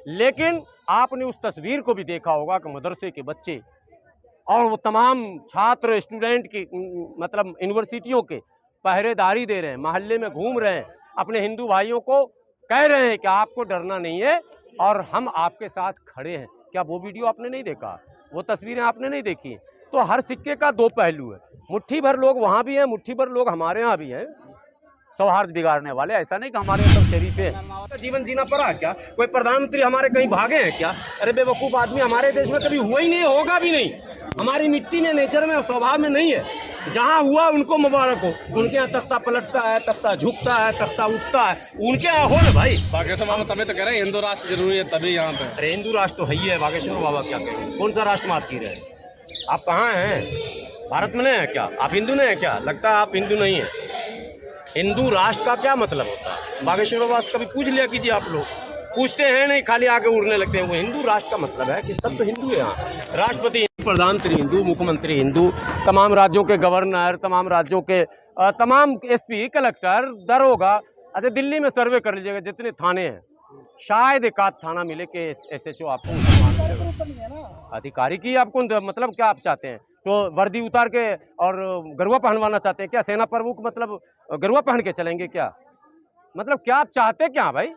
लेकिन आपने उस तस्वीर को भी देखा होगा कि मदरसे के बच्चे और वो तमाम छात्र स्टूडेंट की मतलब यूनिवर्सिटियों के पहरेदारी दे रहे हैं, मोहल्ले में घूम रहे हैं, अपने हिंदू भाइयों को कह रहे हैं कि आपको डरना नहीं है और हम आपके साथ खड़े हैं। क्या वो वीडियो आपने नहीं देखा? वो तस्वीरें आपने नहीं देखी? तो हर सिक्के का दो पहलू है। मुट्ठी भर लोग वहाँ भी हैं, मुट्ठी भर लोग हमारे यहाँ भी हैं सौहार्द बिगाड़ने वाले। ऐसा नहीं कि हमारे सब शरीफ है। जीवन जीना पड़ा क्या? कोई प्रधानमंत्री हमारे कहीं भागे हैं क्या? अरे बेवकूफ़ आदमी, हमारे देश में कभी हुआ ही नहीं, होगा भी नहीं। हमारी मिट्टी में, नेचर में और स्वभाव में नहीं है। जहाँ हुआ उनको मुबारक हो। उनके यहाँ तख्ता पलटता है, तख्ता झुकता है, तख्ता उठता है, उनके यहाँ हो ना भाई। बागेश्वर बाबा तभी तो कह रहे हैं हिंदू राष्ट्र जरूरी है, तभी यहाँ पे। अरे हिंदू राष्ट्र तो है ही है। बागेश्वर बाबा क्या कहेंगे? कौन सा राष्ट्र में आप जी रहे हैं? आप कहाँ हैं? भारत में नहीं है क्या? आप हिंदू नहीं है क्या? लगता है आप हिंदू नहीं है। हिंदू राष्ट्र का क्या मतलब होता है? बागेश्वर बाबा से कभी पूछ लिया कीजिए। आप लोग पूछते हैं नहीं, खाली आगे उड़ने लगते हैं। वो हिंदू राष्ट्र का मतलब है कि सब तो हिंदू है यहाँ। राष्ट्रपति, प्रधानमंत्री हिंदू, मुख्यमंत्री हिंदू, तमाम राज्यों के गवर्नर, तमाम राज्यों के तमाम एसपी, कलेक्टर, दरोगा। अच्छा दिल्ली में सर्वे कर लीजिएगा, जितने थाने हैं शायद एक आध थाना मिले कि एसएचओ आपको अधिकारी की आपको मतलब क्या आप चाहते हैं? तो वर्दी उतार के और गरुआ पहनवाना चाहते हैं क्या? सेना प्रमुख मतलब गरुआ पहन के चलेंगे क्या? मतलब क्या आप चाहते क्या भाई?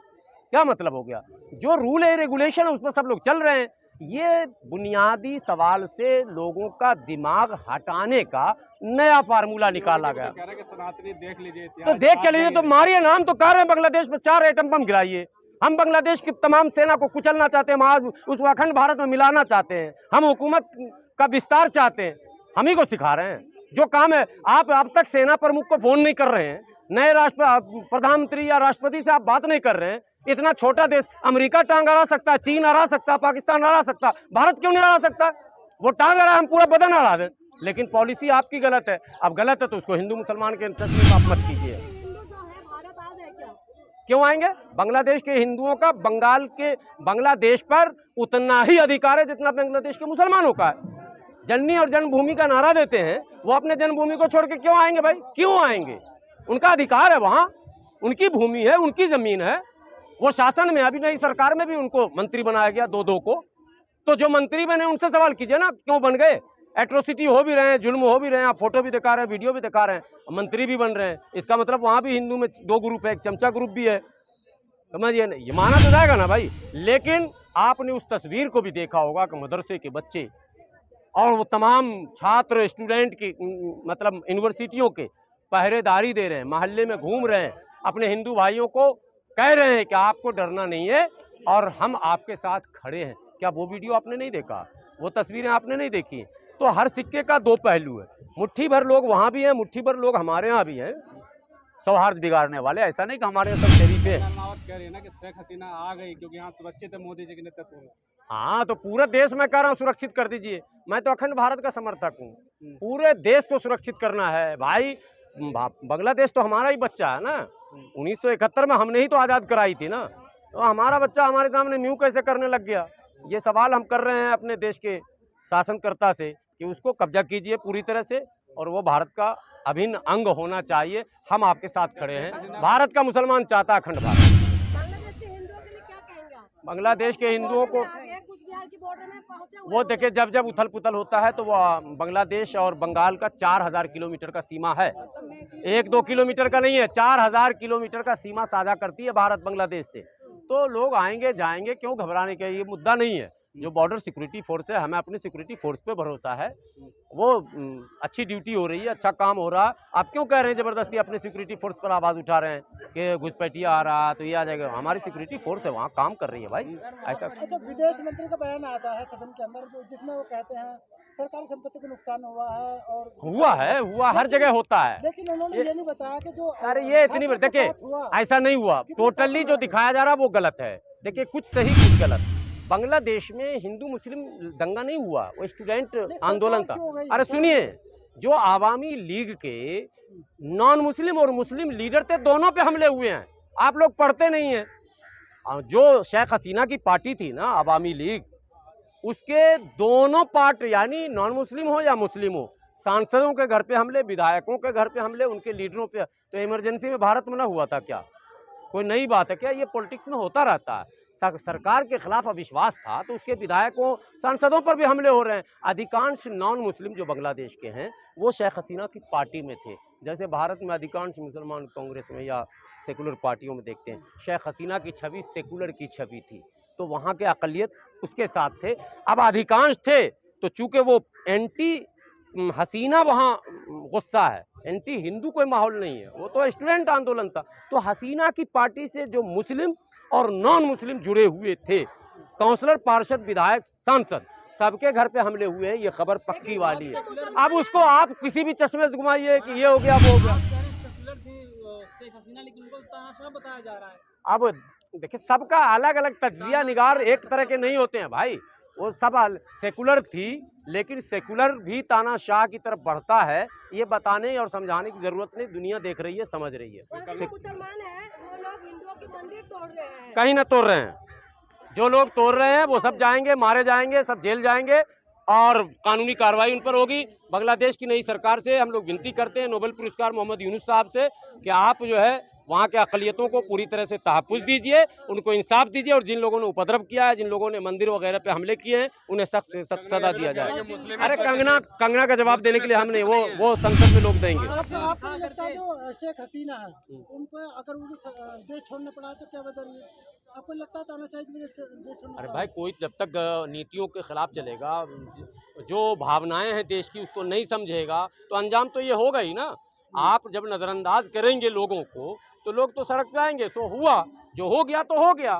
क्या मतलब हो गया? जो रूल है, रेगुलेशन है, उस पर सब लोग चल रहे हैं। ये बुनियादी सवाल से लोगों का दिमाग हटाने का नया फार्मूला निकाला गया। सनातनी देख लीजिए, तो देख के लीजिए, तो मारिए नाम तो कह रहे हैं बांग्लादेश में 4 एटम बम गिराइए। हम बांग्लादेश की तमाम सेना को कुचलना चाहते हैं, आज उसको अखंड भारत में मिलाना चाहते हैं। हम हुकूमत का विस्तार चाहते हैं। हम ही को सिखा रहे हैं जो काम है। आप अब तक सेना प्रमुख को फोन नहीं कर रहे हैं, नए राष्ट्र प्रधानमंत्री या राष्ट्रपति से आप बात नहीं कर रहे हैं। इतना छोटा देश, अमेरिका टांग अड़ा सकता है, चीन अड़ा सकता है, पाकिस्तान अड़ा सकता है, भारत क्यों नहीं अड़ा सकता? वो टांग अड़ा, हम पूरा बदन अड़ा दें। लेकिन पॉलिसी आपकी गलत है। अब गलत है तो उसको हिंदू मुसलमान के चश्मे में आप मत कीजिए। क्यों आएंगे? बांग्लादेश के हिंदुओं का बांग्लादेश पर उतना ही अधिकार है जितना बांग्लादेश के मुसलमानों का है। जननी और जन्मभूमि का नारा देते हैं, वो अपने जन्मभूमि को छोड़ के क्यों आएंगे भाई? क्यों आएंगे? उनका अधिकार है, वहां उनकी भूमि है, उनकी जमीन है। वो शासन में, अभी नई सरकार में भी उनको मंत्री बनाया गया, दो को। तो जो मंत्री बने उनसे सवाल कीजिए ना, क्यों बन गए? एट्रोसिटी हो भी रहे हैं, जुल्म हो भी रहे हैं, आप फोटो भी दिखा रहे हैं, वीडियो भी दिखा रहे हैं, मंत्री भी बन रहे हैं। इसका मतलब वहां भी हिंदू में 2 ग्रुप है, एक चमचा ग्रुप भी है। समझिए, ये माना तो जाएगा ना भाई। लेकिन आपने उस तस्वीर को भी देखा होगा कि मदरसे के बच्चे और वो तमाम छात्र स्टूडेंट की मतलब यूनिवर्सिटियों के पहरेदारी दे रहे हैं, मोहल्ले में घूम रहे हैं, अपने हिंदू भाइयों को कह रहे हैं कि आपको डरना नहीं है और हम आपके साथ खड़े हैं। क्या वो वीडियो आपने नहीं देखा? वो तस्वीरें आपने नहीं देखी? तो हर सिक्के का दो पहलू है। मुट्ठी भर लोग वहाँ भी हैं, मुट्ठी भर लोग हमारे यहाँ भी हैं सौहार्द बिगाड़ने वाले। ऐसा नहीं कि हमारे सब शरीफ है। कह रही है ना कि शेख हसीना आ गई क्योंकि यहाँ सुरक्षित है मोदी जी के नेतृत्व में। हाँ, तो पूरा देश मैं कह रहा हूँ सुरक्षित कर दीजिए। मैं तो अखंड भारत का समर्थक हूँ। पूरे देश को सुरक्षित करना है भाई। बांग्लादेश तो हमारा ही बच्चा है ना। 1971 में हमने ही तो आज़ाद कराई थी ना। तो हमारा बच्चा हमारे सामने म्यू कैसे करने लग गया? ये सवाल हम कर रहे हैं अपने देश के शासनकर्ता से कि उसको कब्जा कीजिए पूरी तरह से, और वो भारत का अभिन्न अंग होना चाहिए। हम आपके साथ खड़े हैं। भारत का मुसलमान चाहता है अखंड भारत। बांग्लादेश के हिंदुओं को वो देखिए, जब जब उथल पुथल होता है तो वो बांग्लादेश और बंगाल का 4000 किलोमीटर का सीमा है। 1-2 किलोमीटर का नहीं है, 4000 किलोमीटर का सीमा साझा करती है भारत बांग्लादेश से। तो लोग आएंगे जाएंगे, क्यों घबराने का ये मुद्दा नहीं है। जो बॉर्डर सिक्योरिटी फोर्स है, हमें अपनी सिक्योरिटी फोर्स पे भरोसा है। वो अच्छी ड्यूटी हो रही है, अच्छा काम हो रहा है। आप क्यों कह रहे हैं जबरदस्ती अपनी सिक्योरिटी फोर्स पर आवाज़ उठा रहे हैं कि घुसपैठिया आ रहा तो ये आ जाएगा? हमारी सिक्योरिटी फोर्स है, वहाँ काम कर रही है भाई। ऐसा अच्छा, विदेश मंत्री का बयान आता है सदन के अंदर जिसमें वो कहते हैं सरकारी संपत्ति को नुकसान हुआ है और हुआ हर जगह होता है। लेकिन उन्होंने ये नहीं बताया कि जो अरे ये इतनी देखिए, ऐसा नहीं हुआ। टोटली जो दिखाया जा रहा है वो गलत है। देखिए, कुछ सही कुछ गलत। बांग्लादेश में हिंदू मुस्लिम दंगा नहीं हुआ, वो स्टूडेंट आंदोलन था। अरे सुनिए, जो आवामी लीग के नॉन मुस्लिम और मुस्लिम लीडर थे, दोनों पे हमले हुए हैं। आप लोग पढ़ते नहीं हैं। जो शेख हसीना की पार्टी थी ना, आवामी लीग, उसके दोनों पार्ट यानी नॉन मुस्लिम हो या मुस्लिम हो, सांसदों के घर पे हमले, विधायकों के घर पे हमले, उनके लीडरों पे। तो इमरजेंसी में भारत में ना हुआ था क्या? कोई नई बात है क्या? ये पॉलिटिक्स में होता रहता है। सरकार के खिलाफ अविश्वास था तो उसके विधायकों सांसदों पर भी हमले हो रहे हैं। अधिकांश नॉन मुस्लिम जो बांग्लादेश के हैं वो शेख हसीना की पार्टी में थे। जैसे भारत में अधिकांश मुसलमान कांग्रेस में या सेकुलर पार्टियों में देखते हैं, शेख हसीना की छवि सेकुलर की छवि थी, तो वहाँ के अकलियत उसके साथ थे। अब अधिकांश थे तो चूंकि वो एंटी हसीना वहाँ गुस्सा है, एंटी हिंदू कोई माहौल नहीं है, वो तो स्टूडेंट आंदोलन था। तो हसीना की पार्टी से जो मुस्लिम और नॉन मुस्लिम जुड़े हुए थे, काउंसलर, पार्षद, विधायक, सांसद, सबके घर पे हमले हुए हैं। ये खबर पक्की वाली है। अब उसको आप किसी भी चश्मे से घुमाइए कि ये हो गया वो हो गया। लेकिन उनको तानाशाह बताया जा रहा है। अब देखिए, सबका अलग अलग तज्जिया निगार एक तरह के नहीं होते हैं भाई। वो सब सेकुलर थी, लेकिन सेकुलर भी तानाशाह की तरफ बढ़ता है, ये बताने और समझाने की जरूरत नहीं। दुनिया देख रही है, समझ रही है। मुसलमान हैं वो लोग हिंदुओं के मंदिर तोड़ रहे हैं। कहीं ना तोड़ रहे हैं, जो लोग तोड़ रहे हैं वो सब जाएंगे, मारे जाएंगे, सब जेल जाएंगे और कानूनी कार्रवाई उन पर होगी। बांग्लादेश की नई सरकार से हम लोग विनती करते हैं, नोबेल पुरस्कार मोहम्मद यूनुस साहब से, कि आप जो है वहाँ के अक़लियतों को पूरी तरह से तहफ़्फ़ुज़ दीजिए, उनको इंसाफ दीजिए, और जिन लोगों ने उपद्रव किया है, जिन लोगों ने मंदिर वगैरह पे हमले किए हैं, उन्हें सख्त से सख्त सजा दिया जाए। अरे कंगना का जवाब देने के लिए हम नहीं, वो संसद में लोग देंगे। आपको लगता है जो शेख हसीना है उनको अगर उनको देश छोड़ना पड़ा तो क्या वजह है? आपको लगता है तानाशाही की वजह से देश छोड़ना अरे पड़ा? भाई, कोई जब तक नीतियों के खिलाफ चलेगा, जो भावनाएं हैं देश की उसको नहीं समझेगा, तो अंजाम तो ये होगा ही ना। आप जब नज़रअंदाज करेंगे लोगों को तो लोग तो सड़क पे आएंगे। सो हुआ, जो हो गया तो हो गया।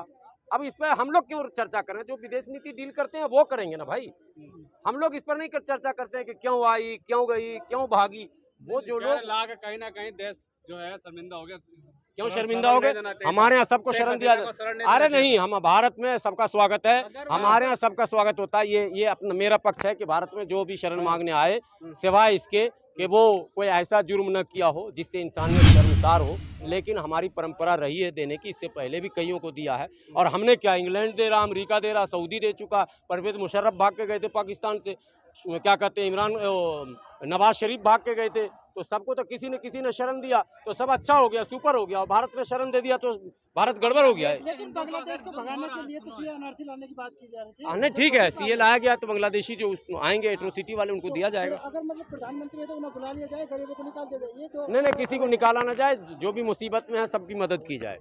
अब इस पर हम लोग क्यों चर्चा करें? जो विदेश नीति डील करते हैं वो करेंगे ना भाई। हम लोग इस पर नहीं चर्चा करते हैं कि क्यों आई, क्यों गई, क्यों भागी। वो जो लोग कहीं ना कहीं देश जो है शर्मिंदा हो गया। क्यों शर्मिंदा हो गए? हमारे यहाँ सबको शरण दिया जाता। अरे नहीं, हम भारत में सबका स्वागत है, हमारे यहाँ सबका स्वागत होता है। ये अपना मेरा पक्ष है कि भारत में जो भी शरण मांगने आए, सिवाय इसके कि वो कोई ऐसा जुर्म न किया हो जिससे इंसानियत शर्मसार हो, लेकिन हमारी परंपरा रही है देने की। इससे पहले भी कईयों को दिया है। और हमने क्या, इंग्लैंड दे रहा, अमेरिका दे रहा, सऊदी दे चुका, परवेज मुशर्रफ भाग के गए थे पाकिस्तान से, क्या कहते हैं, नवाज शरीफ भाग के गए थे। तो सबको तो किसी ने शरण दिया तो सब अच्छा हो गया, सुपर हो गया। और भारत ने शरण दे दिया तो भारत गड़बड़ हो गया है। लेकिन बांग्लादेश को भगाने के लिए तो सीए एनआरसी लाने की बात की जा रही थी। नहीं, ठीक है, सीए लाया गया तो बांग्लादेशी जो आएंगे एट्रोसिटी वाले, उनको दिया जाएगा। अगर मतलब प्रधानमंत्री है तो उन्हें बुला लिया जाए, गरीबों को निकाल दिया जाए। ये तो नहीं, किसी को निकाला ना जाए, जो भी मुसीबत में है सबकी मदद की जाए।